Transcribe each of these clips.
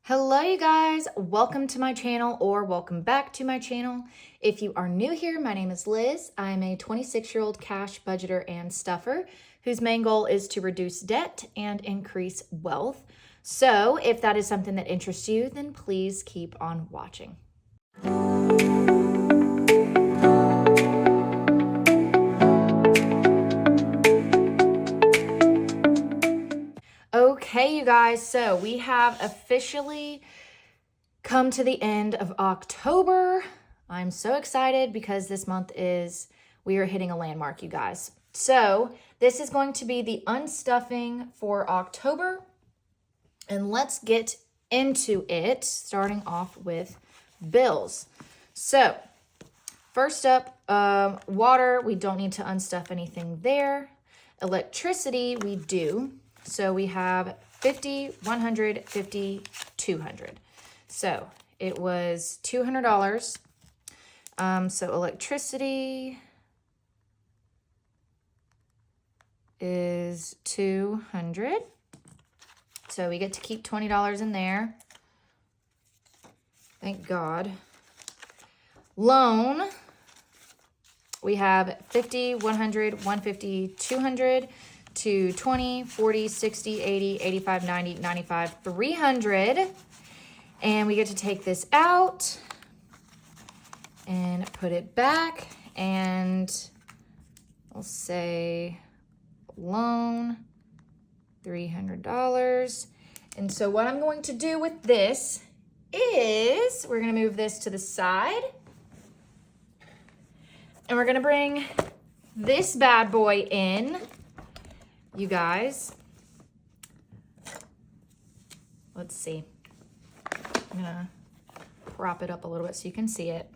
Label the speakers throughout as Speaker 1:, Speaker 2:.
Speaker 1: Hello you guys, welcome to my channel or welcome back to my channel. If you are new here, my name is Liz. I'm a 26-year-old cash budgeter and stuffer whose main goal is to reduce debt and increase wealth. So if that is something that interests you, then please keep on watching. Okay, you guys, so we have officially come to the end of October. I'm so excited because this month we are hitting a landmark, you guys. So this is going to be the unstuffing for October. And let's get into it, starting off with bills. So first up, water, we don't need to unstuff anything there. Electricity, we do. So we have 50, 100, 50, 200. So it was $200. So electricity is $200. So we get to keep $20 in there. Thank God. Loan, we have 50, 100, 150, 200, 220, 40, 60, 80, 85, 90, 95, 300. And we get to take this out and put it back. And we'll say loan, $300. And so what I'm going to do with this is we're going to move this to the side. And we're going to bring this bad boy in, you guys. Let's see. I'm gonna prop it up a little bit so you can see it.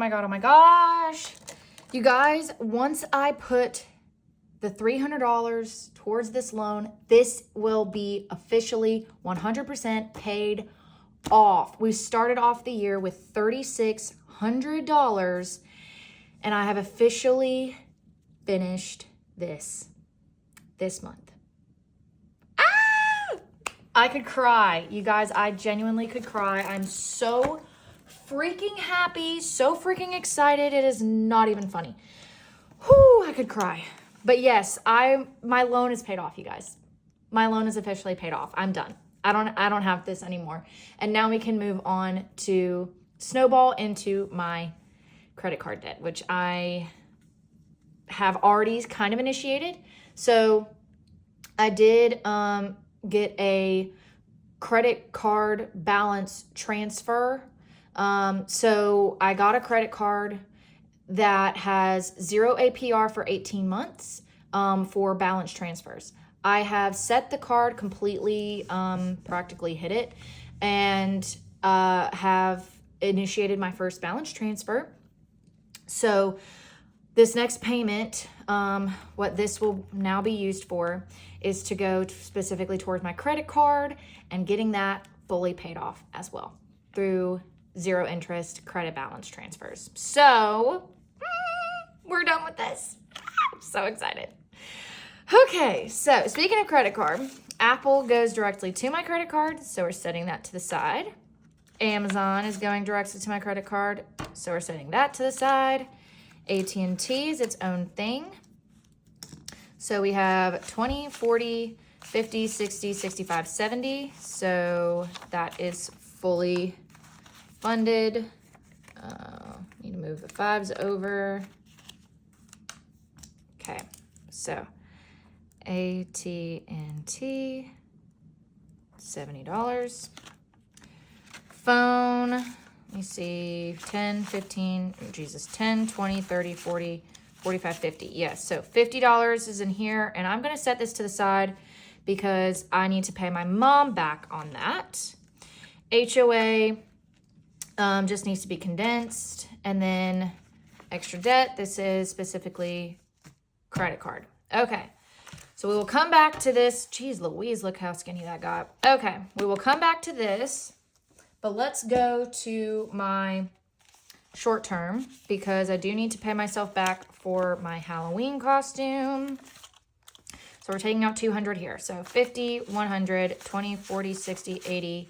Speaker 1: Oh my gosh. You guys, once I put the $300 towards this loan, this will be officially 100% paid off. We started off the year with $3,600 and I have officially finished this month. I could cry. You guys, I genuinely could cry. I'm so freaking happy, so freaking excited. It is not even funny. Whew, I could cry. But yes, my loan is paid off, you guys. My loan is officially paid off. I'm done. I don't have this anymore. And now we can move on to snowball into my credit card debt, which I have already kind of initiated. So I did get a credit card balance transfer. So I got a credit card that has 0 APR for 18 months for balance transfers. I have set the card completely, practically hit it, and have initiated my first balance transfer. So this next payment, what this will now be used for is to go specifically towards my credit card and getting that fully paid off as well through 0 interest credit balance transfers. So we're done with this. I'm so excited. Okay, so speaking of credit card, Apple goes directly to my credit card, so we're setting that to the side. Amazon is going directly to my credit card, so we're setting that to the side. AT&T is its own thing. So we have 20, 40, 50, 60, 65, 70. So that is fully funded. Need to move the 5s over. Okay, so AT&T, $70. phone, let me see, 10, 15, oh Jesus, 10, 20, 30, 40, 45, 50. Yes, so $50 is in here, and I'm gonna set this to the side because I need to pay my mom back on that. HOA just needs to be condensed, and then extra debt, this is specifically credit card. Okay, so we will come back to this. Jeez Louise, look how skinny that got. Okay, we will come back to this, but let's go to my short term because I do need to pay myself back for my Halloween costume. So we're taking out 200 here. So 50, 100, 20, 40, 60, 80,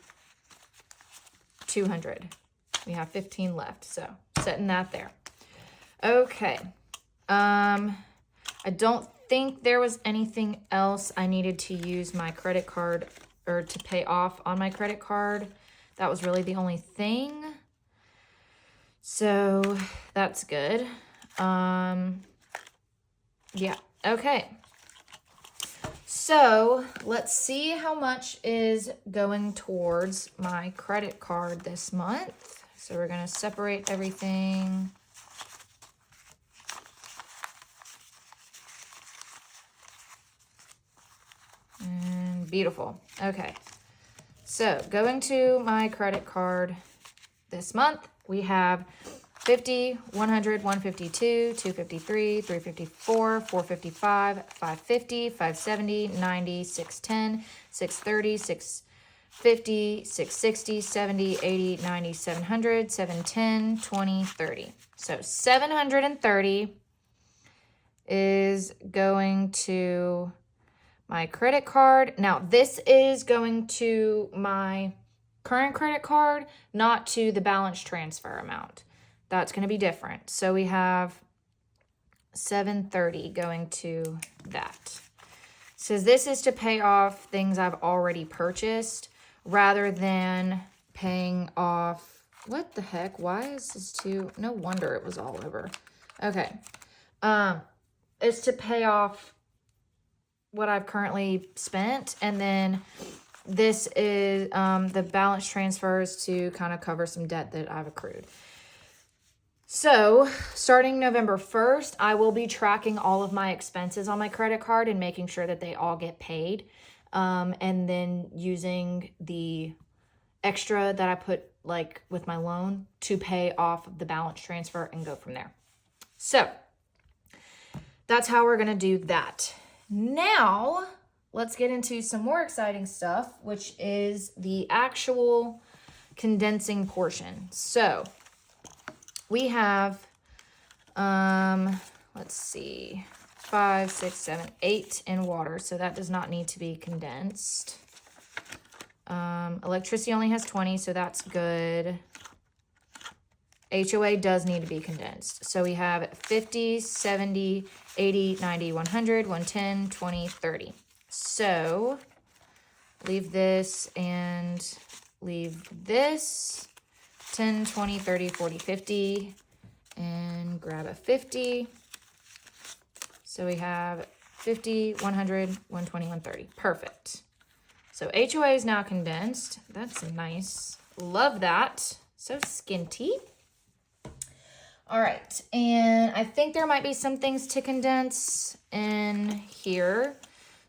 Speaker 1: 200. We have 15 left, so setting that there. Okay. I don't think there was anything else I needed to use my credit card or to pay off on my credit card. That was really the only thing. So that's good. Yeah, okay. So let's see how much is going towards my credit card this month. So we're going to separate everything. And beautiful. Okay. So going to my credit card this month, we have 50, 100, 152, 253, 354, 455, 550, 570, 90, 610, 630, 650, 660, 70, 80, 90, 700, 710, 20, 30. So 730 is going to my credit card. Now, this is going to my current credit card, not to the balance transfer amount. That's going to be different. So we have 730 going to that. So this is to pay off things I've already purchased rather than paying off. What the heck? Why is this too? No wonder it was all over. Okay. It's to pay off what I've currently spent, and then this is the balance transfers to kind of cover some debt that I've accrued. So starting November 1st, I will be tracking all of my expenses on my credit card and making sure that they all get paid, and then using the extra that I put like with my loan to pay off the balance transfer and go from there. So that's how we're going to do that. Now, let's get into some more exciting stuff, which is the actual condensing portion. So, we have, let's see, 5, 6, 7, 8 in water, so that does not need to be condensed. Electricity only has 20, so that's good. HOA does need to be condensed. So we have 50, 70, 80, 90, 100, 110, 20, 30. So leave this and leave this. 10, 20, 30, 40, 50. And grab a 50. So we have 50, 100, 120, 130. Perfect. So HOA is now condensed. That's nice. Love that. So skinty. All right, and I think there might be some things to condense in here.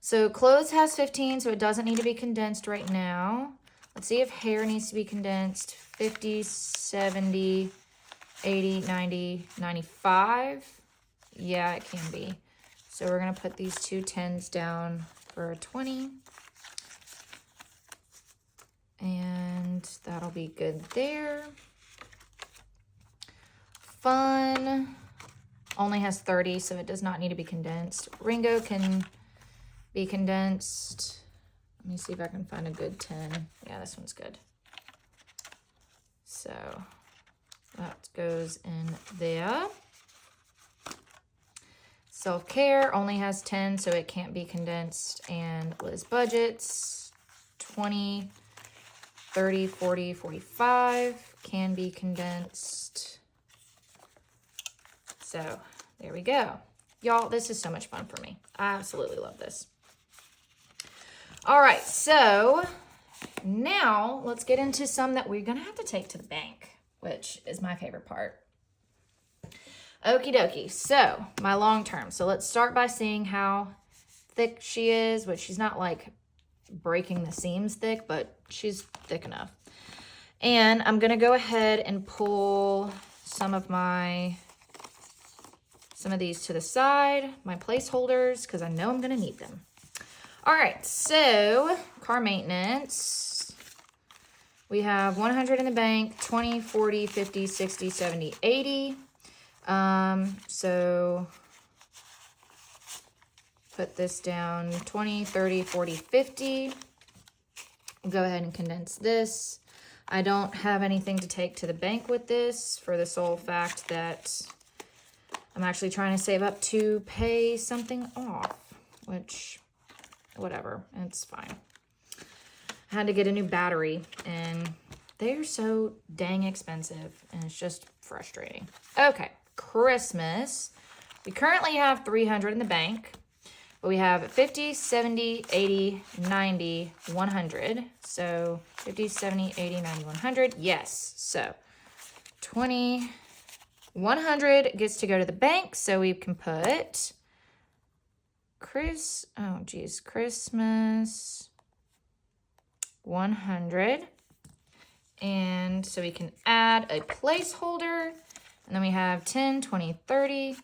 Speaker 1: So clothes has 15, so it doesn't need to be condensed right now. Let's see if hair needs to be condensed. 50, 70, 80, 90, 95. Yeah, it can be. So we're going to put these two 10s down for a 20. And that'll be good there. Fun only has 30, so it does not need to be condensed. Ringo can be condensed. Let me see if I can find a good 10. Yeah, this one's good. So that goes in there. Self-care only has 10, so it can't be condensed. And Liz budgets, 20, 30, 40, 45 can be condensed. So there we go. Y'all, this is so much fun for me. I absolutely love this. All right, so now let's get into some that we're gonna have to take to the bank, which is my favorite part. Okie dokie, so my long term. So let's start by seeing how thick she is, which she's not like breaking the seams thick, but she's thick enough. And I'm gonna go ahead and pull some of these to the side, my placeholders, because I know I'm gonna need them. All right, so car maintenance. We have 100 in the bank, 20, 40, 50, 60, 70, 80. So put this down 20, 30, 40, 50. Go ahead and condense this. I don't have anything to take to the bank with this for the sole fact that I'm actually trying to save up to pay something off, which, whatever, it's fine. I had to get a new battery, and they're so dang expensive, and it's just frustrating. Okay, Christmas. We currently have 300 in the bank, but we have 50, 70, 80, 90, 100. So 50, 70, 80, 90, 100. Yes, so 20... 100 gets to go to the bank, so we can put Christmas 100. And so we can add a placeholder, and then we have 10, 20, 30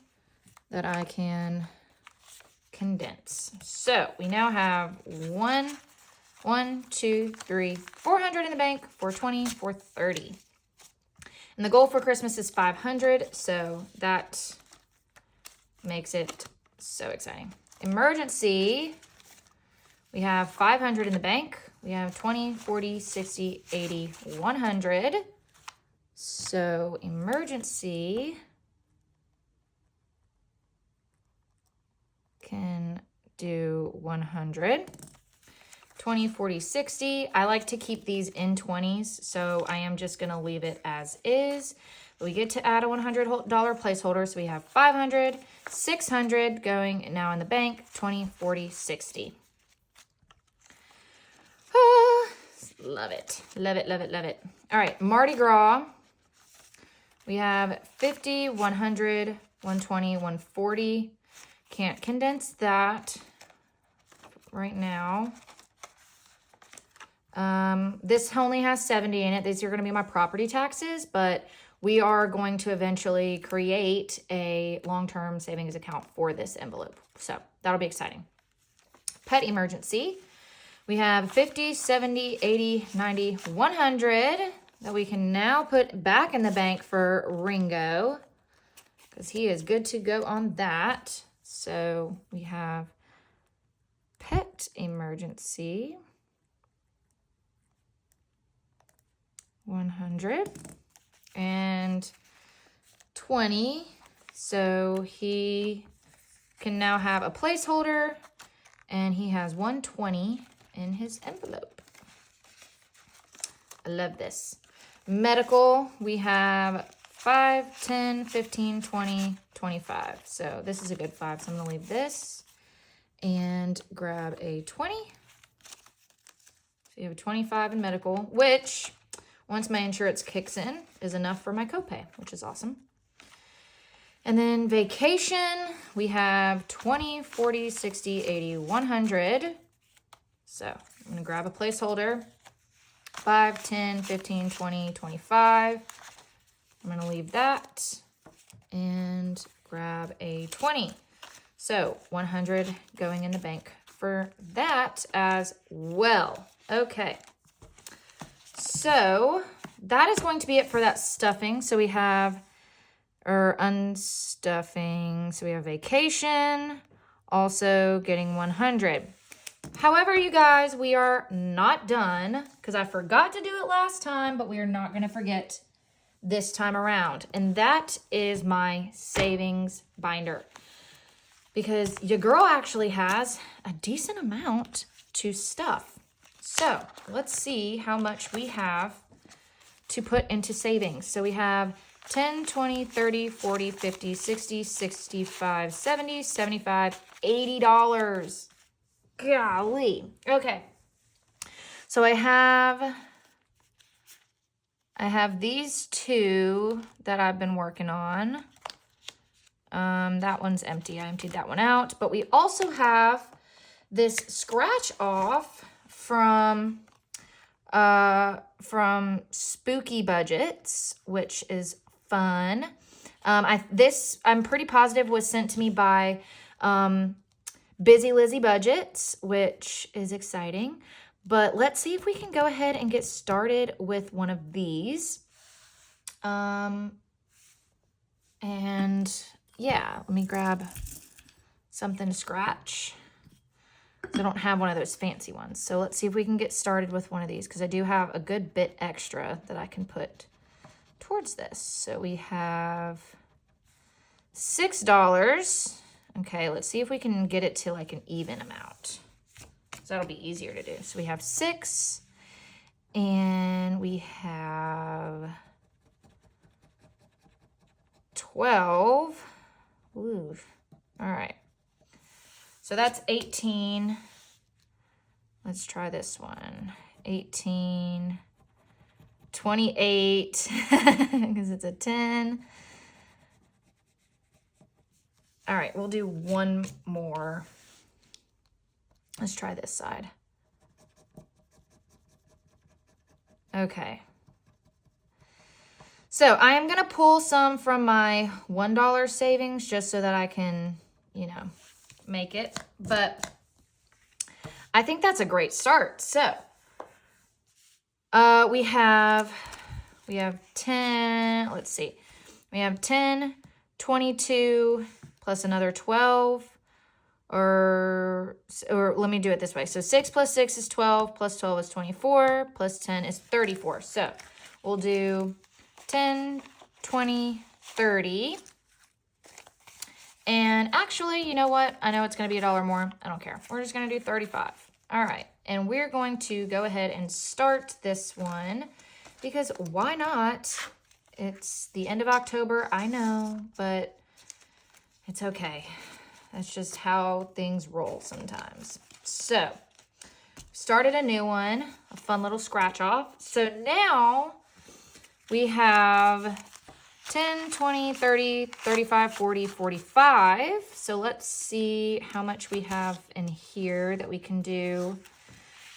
Speaker 1: that I can condense. So we now have 1, 2, 3, 400 in the bank, 420, 430. And the goal for Christmas is 500, so that makes it so exciting. Emergency, we have 500 in the bank. We have 20, 40, 60, 80, 100. So emergency can do 100. 20, 40, 60. I like to keep these in 20s, so I am just going to leave it as is. We get to add a $100 placeholder, so we have 500, 600 going now in the bank, 20, 40, 60. Love it. Love it, love it, love it. All right, Mardi Gras. We have 50, 100, 120, 140. Can't condense that right now. This only has 70 in it. These are going to be my property taxes, but we are going to eventually create a long-term savings account for this envelope. So that'll be exciting. Pet emergency. We have 50, 70, 80, 90, 100 that we can now put back in the bank for Ringo because he is good to go on that. So we have pet emergency. 100 and 20. So he can now have a placeholder, and he has 120 in his envelope. I love this. Medical, we have 5, 10, 15, 20, 25. So this is a good 5. So I'm going to leave this and grab a 20. So you have a 25 in medical, which once my insurance kicks in is enough for my copay, which is awesome. And then vacation, we have 20, 40, 60, 80, 100. So I'm going to grab a placeholder. 5, 10, 15, 20, 25. I'm going to leave that and grab a 20. So 100 going in the bank for that as well. Okay. So that is going to be it for that stuffing. So we have unstuffing. So we have vacation, also getting 100. However, you guys, we are not done because I forgot to do it last time, but we are not going to forget this time around. And that is my savings binder, because your girl actually has a decent amount to stuff. So let's see how much we have to put into savings. So we have 10, 20, 30, 40, 50, 60, 65, 70, 75, $80. Golly. Okay. So I have these two that I've been working on. That one's empty. I emptied that one out. But we also have this scratch off from Spooky Budgets, which is fun. I'm pretty positive was sent to me by Busy Lizzy Budgets, which is exciting. But let's see if we can go ahead and get started with one of these. And yeah, let me grab something to scratch. I don't have one of those fancy ones. So let's see if we can get started with one of these, because I do have a good bit extra that I can put towards this. So we have $6. Okay, let's see if we can get it to like an even amount. So that'll be easier to do. So we have 6 and we have 12. Ooh, all right. So that's 18. Let's try this one. 18, 28, because it's a 10. All right, we'll do one more. Let's try this side. Okay. So I am going to pull some from my $1 savings just so that I can, you know, make it. But I think that's a great start. So we have 10, let's see. We have 10, 22 plus another 12. Or let me do it this way. So 6 plus 6 is 12, plus 12 is 24, plus 10 is 34. So we'll do 10, 20, 30. And actually, you know what? I know it's going to be $1 more. I don't care. We're just going to do 35. All right. And we're going to go ahead and start this one because why not? It's the end of October. I know, but it's okay. That's just how things roll sometimes. So, started a new one, a fun little scratch off. So now we have 10, 20, 30, 35, 40, 45. So let's see how much we have in here that we can do.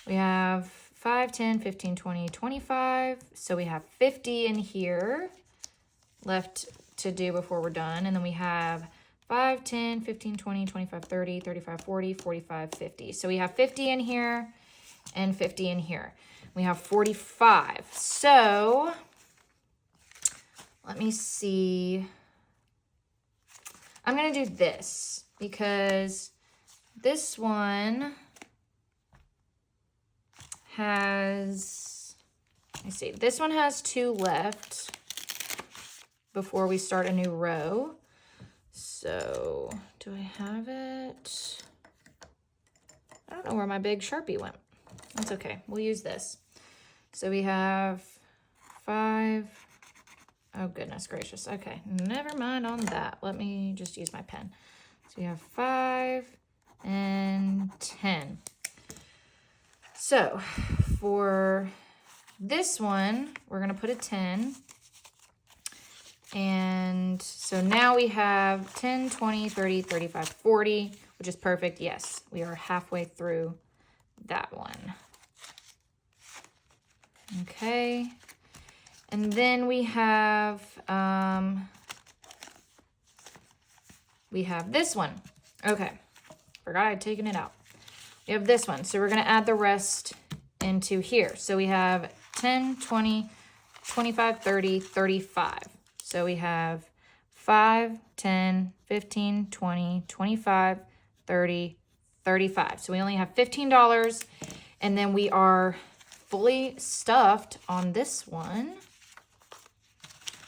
Speaker 1: We have 5, 10, 15, 20, 25. So we have 50 in here left to do before we're done. And then we have 5, 10, 15, 20, 25, 30, 35, 40, 45, 50. So we have 50 in here and 50 in here. We have 45. So let me see. I'm going to do this because this one has, let me see. This one has 2 left before we start a new row. So, do I have it? I don't know where my big Sharpie went. That's okay. We'll use this. So we have 5. Oh, goodness gracious. Okay, never mind on that. Let me just use my pen. So we have 5 and 10. So, for this one, we're going to put a 10. And so now we have 10, 20, 30, 35, 40, which is perfect. Yes, we are halfway through that one. Okay. And then we have this one. Okay. Forgot I'd taken it out. We have this one. So we're going to add the rest into here. So we have 10, 20, 25, 30, 35. So we have 5, 10, 15, 20, 25, 30, 35. So we only have $15. And then we are fully stuffed on this one.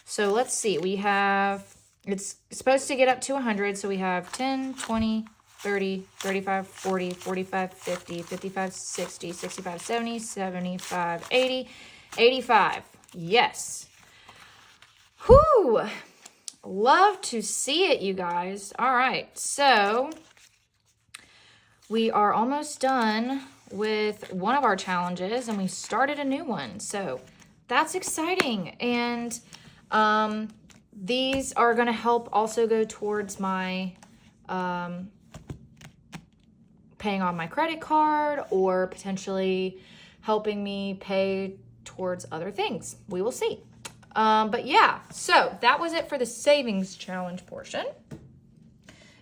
Speaker 1: So let's see. We have, it's supposed to get up to 100. So we have 10, 20, 30, 35, 40, 45, 50, 55, 60, 65, 70, 75, 80, 85. Yes. Whew, love to see it, you guys. All right, so we are almost done with one of our challenges and we started a new one. So that's exciting. And these are going to help also go towards my paying on my credit card or potentially helping me pay towards other things. We will see. But yeah, so that was it for the savings challenge portion.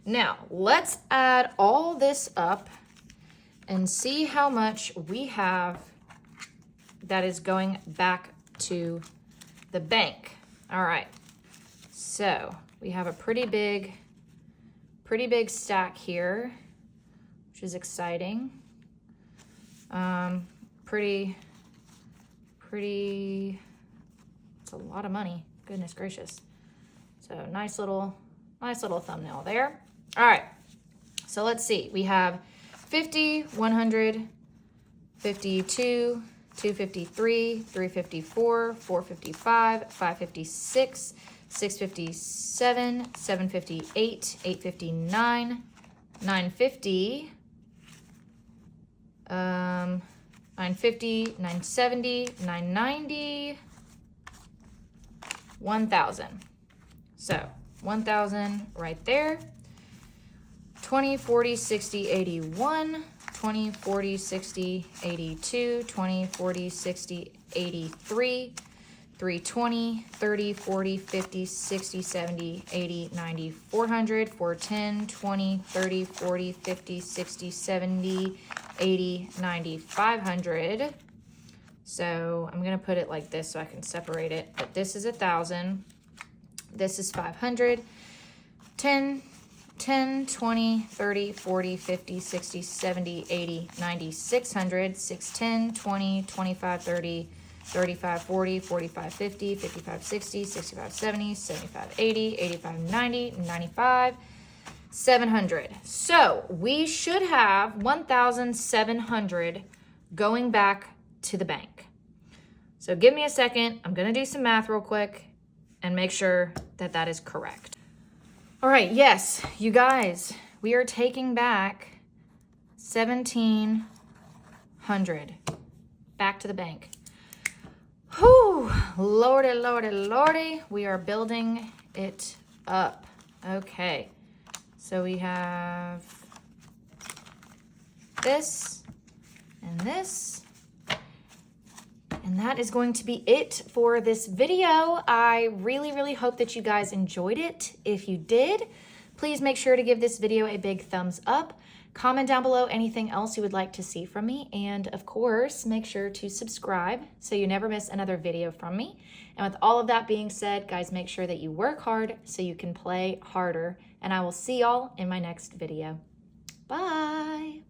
Speaker 1: Now, let's add all this up and see how much we have that is going back to the bank. All right, so we have a pretty big stack here, which is exciting. It's a lot of money, goodness gracious. So nice little thumbnail there. All right, so let's see. We have 50, 100, 52, 253, 354, 455, 556, 657, 758, 859, 950, 950, 970, 990, 1,000. So 1,000 right there. 20, 40, 60, 81, 20, 40, 60, 82, 20, 40, 60, 83, 320, 30, 40, 50, 60, 70, 80, 90, 400, 410, 20, 30, 40, 50, 60, 70, 80, 90, 500. So I'm going to put it like this so I can separate it. But this is 1,000. This is 500. 10, 20, 30, 40, 50, 60, 70, 80, 90, 600, 610, 20, 25, 30, 35, 40, 45, 50, 55, 60, 65, 70, 75, 80, 85, 90, 95, 700. So we should have 1,700 going back to the bank. So give me a second. I'm going to do some math real quick and make sure that that is correct. All right, yes, you guys, we are taking back 1,700 back to the bank. Whew, lordy, lordy, lordy, we are building it up. Okay, so we have this and this. And that is going to be it for this video. I really, really hope that you guys enjoyed it. If you did, please make sure to give this video a big thumbs up. Comment down below anything else you would like to see from me. And of course, make sure to subscribe so you never miss another video from me. And with all of that being said, guys, make sure that you work hard so you can play harder. And I will see y'all in my next video. Bye.